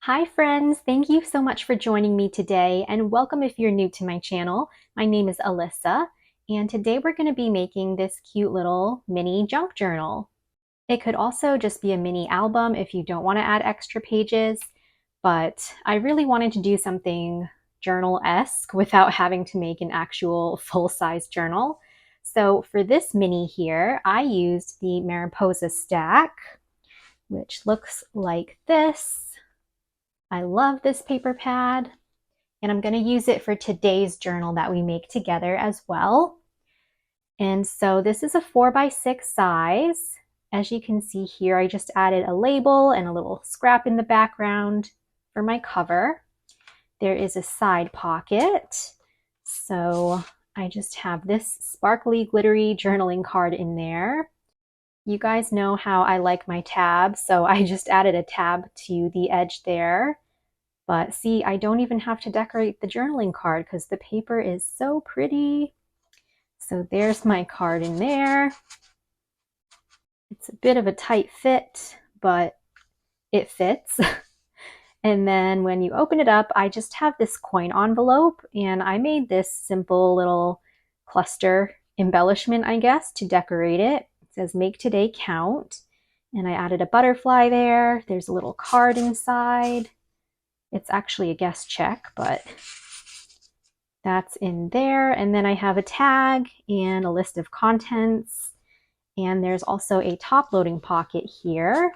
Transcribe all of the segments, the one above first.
Hi friends, thank you so much for joining me today and welcome if you're new to my channel. My name is Alyssa and today we're going to be making this cute little mini junk journal. It could also just be a mini album if you don't want to add extra pages, but I really wanted to do something journal-esque without having to make an actual full-size journal. So for this mini here, I used the Mariposa stack, which looks like this. I love this paper pad, and I'm going to use it for today's journal that we make together as well. And so this is a 4x6 size. As you can see here, I just added a label and a little scrap in the background for my cover. There is a side pocket. So I just have this sparkly, glittery journaling card in there. You guys know how I like my tabs, so I just added a tab to the edge there. But see, I don't even have to decorate the journaling card because the paper is so pretty. So there's my card in there. It's a bit of a tight fit, but it fits. And then when you open it up, I just have this coin envelope, and I made this simple little cluster embellishment, I guess, to decorate it. It says "Make Today Count," and I added a butterfly there. There's a little card inside. It's actually a guest check, but that's in there. And then I have a tag and a list of contents. And there's also a top loading pocket here.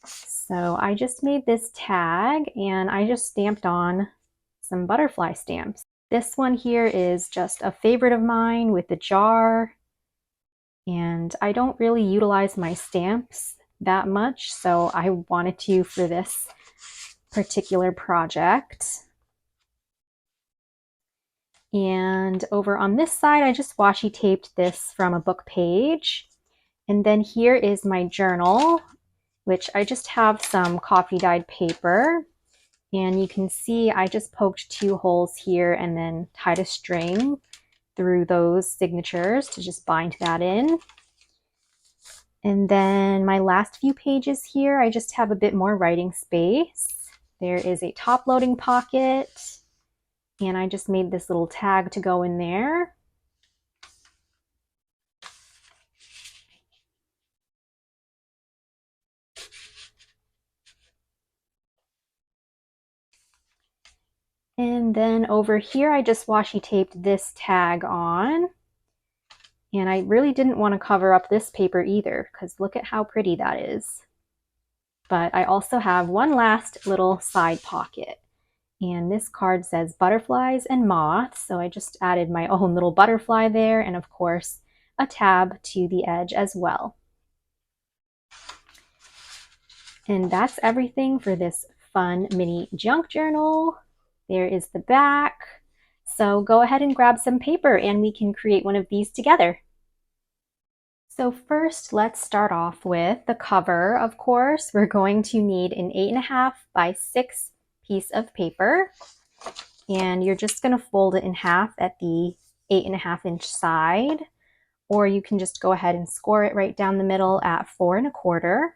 So I just made this tag and I just stamped on some butterfly stamps. This one here is just a favorite of mine with the jar. And I don't really utilize my stamps that much, so I wanted to for this particular project. And over on this side, I just washi taped this from a book page. And then here is my journal, which I just have some coffee dyed paper. And you can see I just poked 2 holes here and then tied a string through those signatures to just bind that in. And then my last few pages here, I just have a bit more writing space. There is a top loading pocket. And I just made this little tag to go in there. And then over here, I just washi taped this tag on. And I really didn't want to cover up this paper either, because look at how pretty that is. But I also have one last little side pocket. And this card says butterflies and moths. So I just added my own little butterfly there, and of course, a tab to the edge as well. And that's everything for this fun mini junk journal. There is the back. So go ahead and grab some paper and we can create one of these together. So first, let's start off with the cover, of course. We're going to need an 8.5 by 6 piece of paper. And you're just going to fold it in half at the 8.5-inch side. Or you can just go ahead and score it right down the middle at 4.25.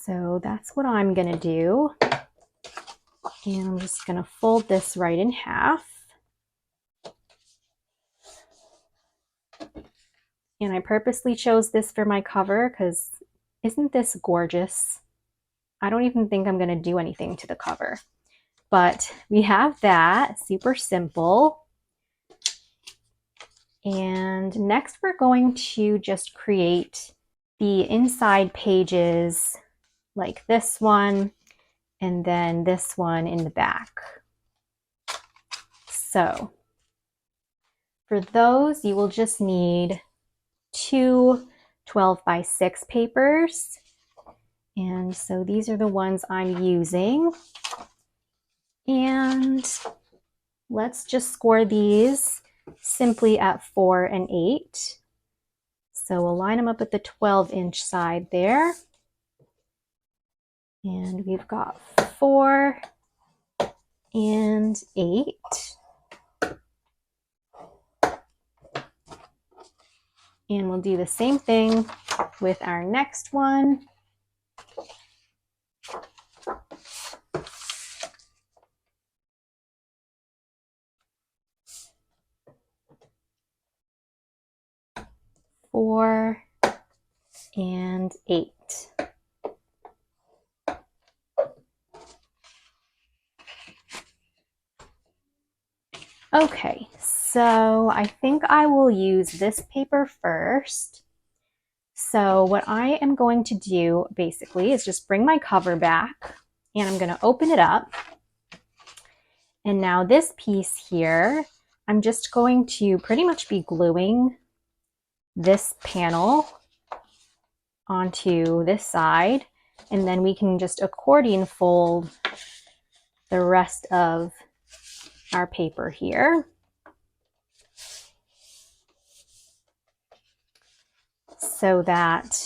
So that's what I'm going to do. And I'm just going to fold this right in half. And I purposely chose this for my cover because isn't this gorgeous? I don't even think I'm going to do anything to the cover. But we have that, super simple. And next we're going to just create the inside pages like this one and then this one in the back. So for those, you will just need 2 12 by 6 papers. And so these are the ones I'm using. And let's just score these simply at 4 and 8. So we'll line them up at the 12-inch side there. And we've got 4 and 8. And we'll do the same thing with our next one. Four and 8. Okay, so I think I will use this paper first. So what I am going to do basically is just bring my cover back and I'm going to open it up. And now this piece here, I'm just going to pretty much be gluing this panel onto this side, and then we can just accordion fold the rest of our paper here. So that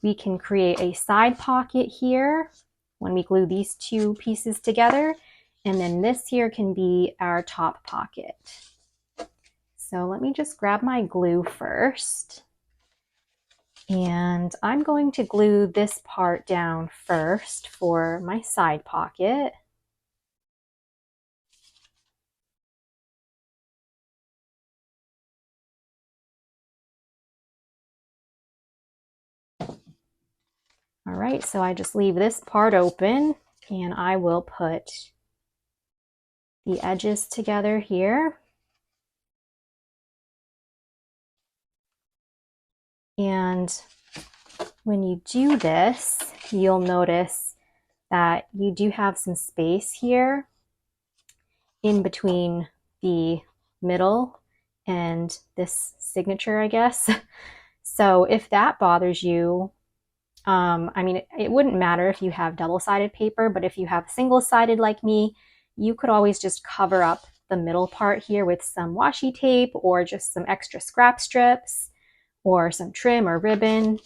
we can create a side pocket here when we glue these two pieces together, and then this here can be our top pocket. So let me just grab my glue first. And I'm going to glue this part down first for my side pocket. All right, so I just leave this part open and I will put the edges together here. And when you do this, you'll notice that you do have some space here in between the middle and this signature, I guess. So if that bothers you, I mean, it wouldn't matter if you have double-sided paper, but if you have single-sided like me, you could always just cover up the middle part here with some washi tape or just some extra scrap strips or some trim or ribbon,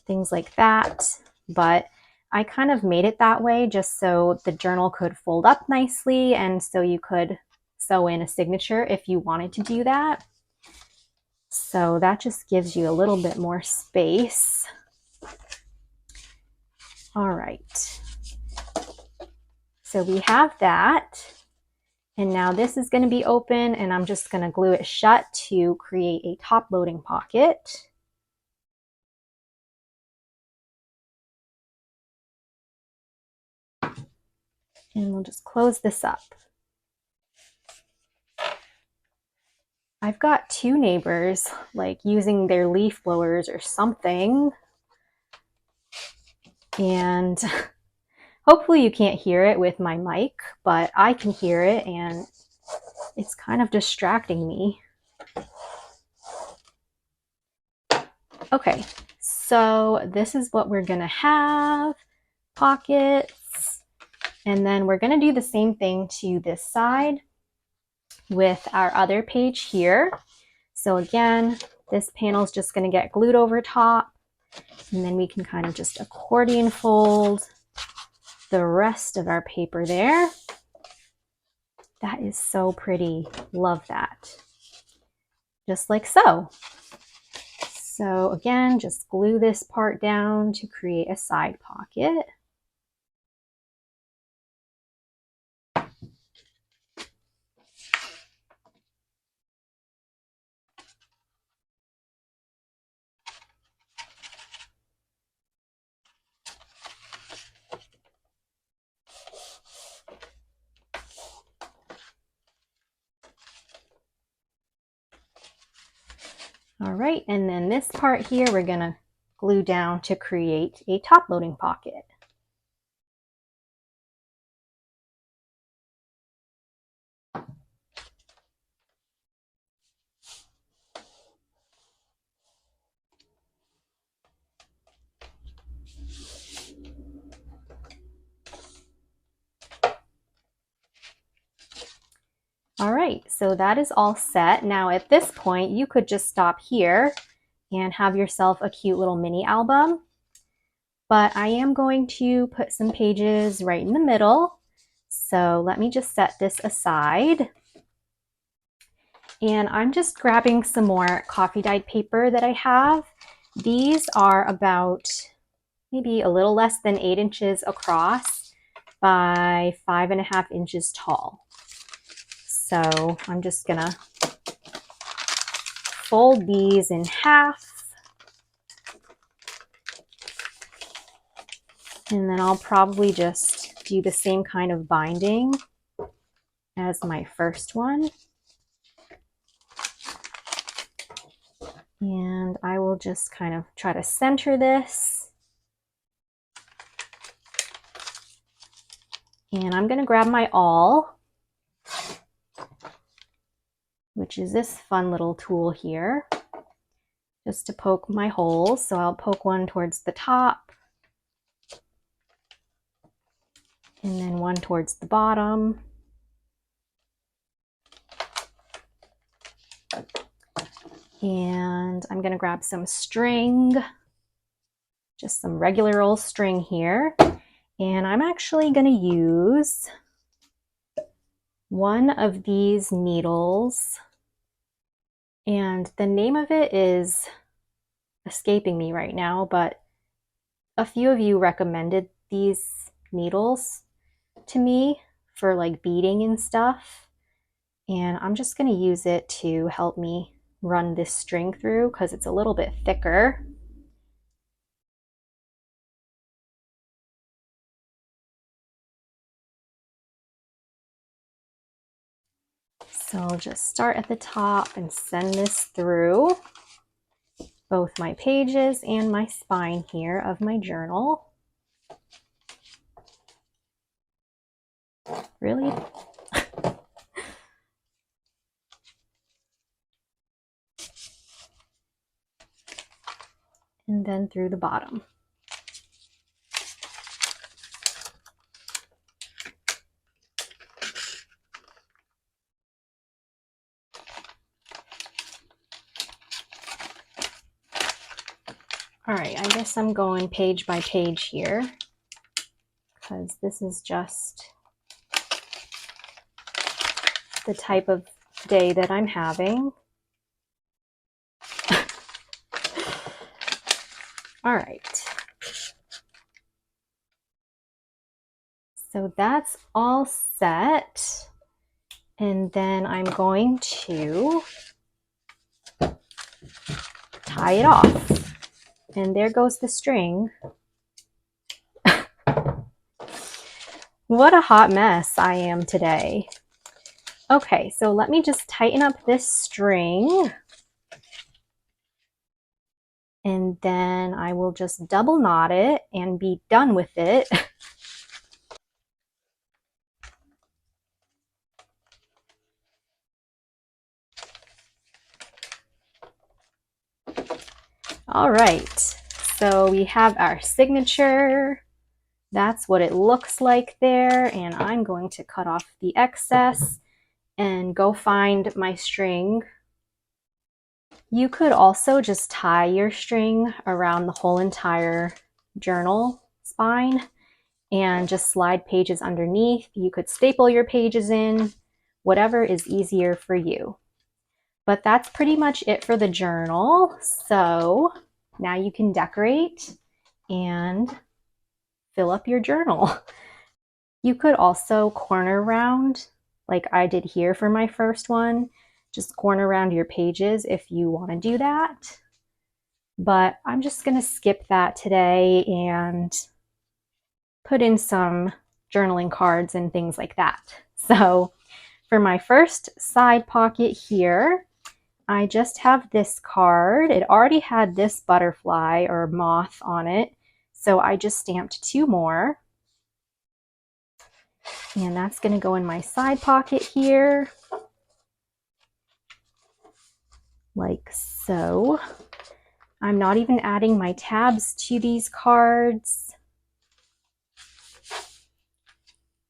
things like that. But I kind of made it that way just so the journal could fold up nicely and so you could sew in a signature if you wanted to do that. So that just gives you a little bit more space. All right, so we have that, and now this is going to be open, and I'm just going to glue it shut to create a top loading pocket. And we'll just close this up. I've got two neighbors like using their leaf blowers or something, and hopefully you can't hear it with my mic, but I can hear it and it's kind of distracting me. Okay, so this is what we're gonna have, pockets, and then we're gonna do the same thing to this side with our other page here. So again, this panel is just gonna get glued over top, and then we can kind of just accordion fold the rest of our paper there. That is so pretty. Love that. Just like so. So again, just glue this part down to create a side pocket. All right, and then this part here, we're gonna glue down to create a top loading pocket. All right, so that is all set. Now at this point, you could just stop here and have yourself a cute little mini album. But I am going to put some pages right in the middle. So let me just set this aside. And I'm just grabbing some more coffee dyed paper that I have. These are about maybe a little less than 8 inches across by 5.5 inches tall. So I'm just gonna fold these in half. And then I'll probably just do the same kind of binding as my first one. And I will just kind of try to center this. And I'm gonna grab my awl, which is this fun little tool here, just to poke my holes. So I'll poke one towards the top, and then one towards the bottom. And I'm gonna grab some string, just some regular old string here. And I'm actually gonna use one of these needles, and the name of it is escaping me right now, but a few of you recommended these needles to me for like beading and stuff. And I'm just gonna use it to help me run this string through because it's a little bit thicker. So I'll just start at the top and send this through both my pages and my spine here of my journal. Really? And then through the bottom. All right, I guess I'm going page by page here because this is just the type of day that I'm having. All right. So that's all set. And then I'm going to tie it off. And there goes the string. What a hot mess I am today. Okay, so let me just tighten up this string. And then I will just double knot it and be done with it. All right, so we have our signature. That's what it looks like there. And I'm going to cut off the excess and go find my string. You could also just tie your string around the whole entire journal spine and just slide pages underneath. You could staple your pages in, whatever is easier for you. But that's pretty much it for the journal. So now you can decorate and fill up your journal. You could also corner round like I did here for my first one. Just corner around your pages if you want to do that. But I'm just going to skip that today and put in some journaling cards and things like that. So for my first side pocket here, I just have this card. It already had this butterfly or moth on it, so I just stamped 2 more. And that's going to go in my side pocket here, like so. I'm not even adding my tabs to these cards.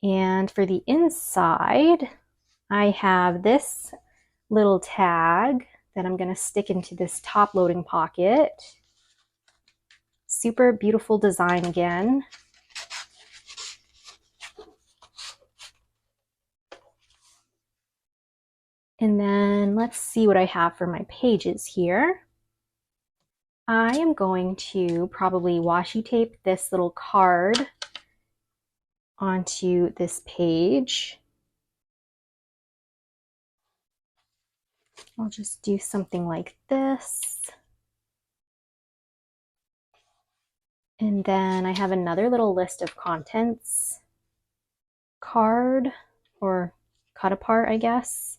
And for the inside, I have this little tag that I'm going to stick into this top loading pocket. Super beautiful design again. And then And let's see what I have for my pages here. I am going to probably washi tape this little card onto this page. I'll just do something like this. And then I have another little list of contents card, or cut apart, I guess.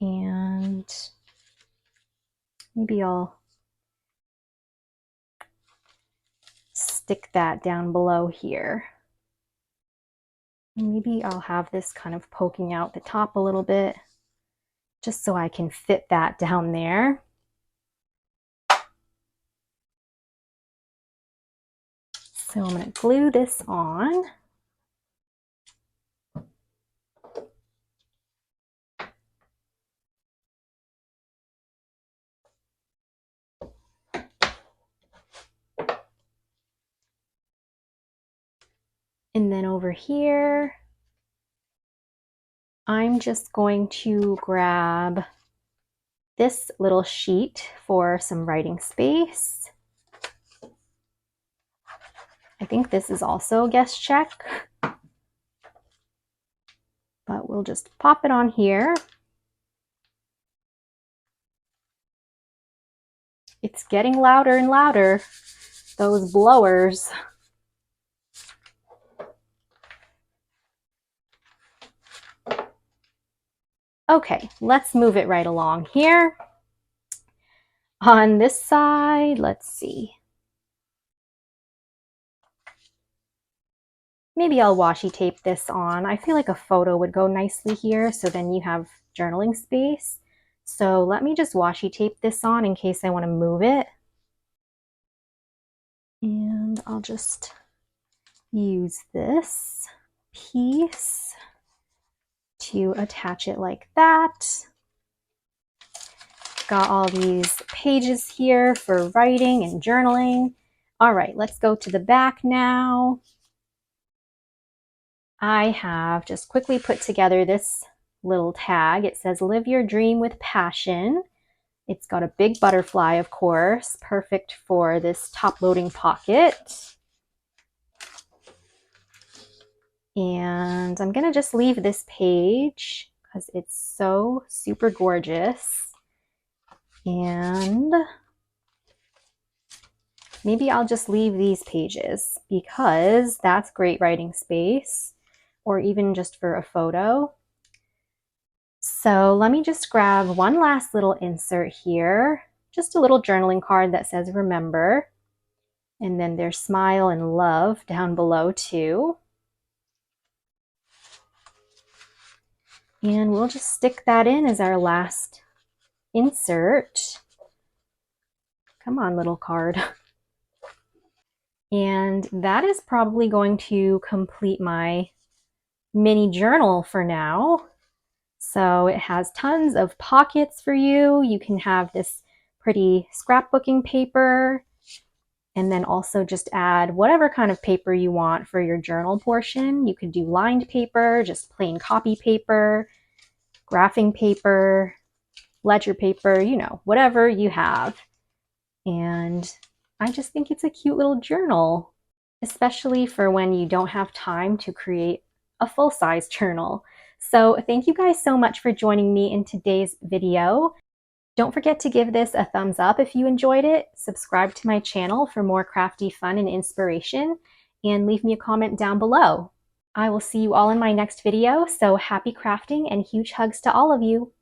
And maybe I'll stick that down below here. Maybe I'll have this kind of poking out the top a little bit, just so I can fit that down there. So I'm going to glue this on. And then over here, I'm just going to grab this little sheet for some writing space. I think this is also guest check, but we'll just pop it on here. It's getting louder and louder, those blowers. Okay, let's move it right along here. On this side, let's see. Maybe I'll washi tape this on. I feel like a photo would go nicely here, so then you have journaling space. So let me just washi tape this on in case I want to move it. And I'll just use this piece to attach it like that. Got all these pages here for writing and journaling. All right, let's go to the back now. I have just quickly put together this little tag. It says, "Live your dream with passion." It's got a big butterfly, of course, perfect for this top-loading pocket. And I'm gonna just leave this page because it's so super gorgeous. And maybe I'll just leave these pages because that's great writing space, or even just for a photo. So let me just grab one last little insert here, just a little journaling card that says "Remember," and then there's smile and love down below too. And we'll just stick that in as our last insert. Come on, little card. And that is probably going to complete my mini journal for now. So it has tons of pockets for you. You can have this pretty scrapbooking paper, and then also just add whatever kind of paper you want for your journal portion. You could do lined paper, just plain copy paper, graphing paper, ledger paper, you know, whatever you have. And I just think it's a cute little journal, especially for when you don't have time to create a full-size journal. So thank you guys so much for joining me in today's video. Don't forget to give this a thumbs up if you enjoyed it, subscribe to my channel for more crafty fun and inspiration, and leave me a comment down below. I will see you all in my next video, so happy crafting and huge hugs to all of you.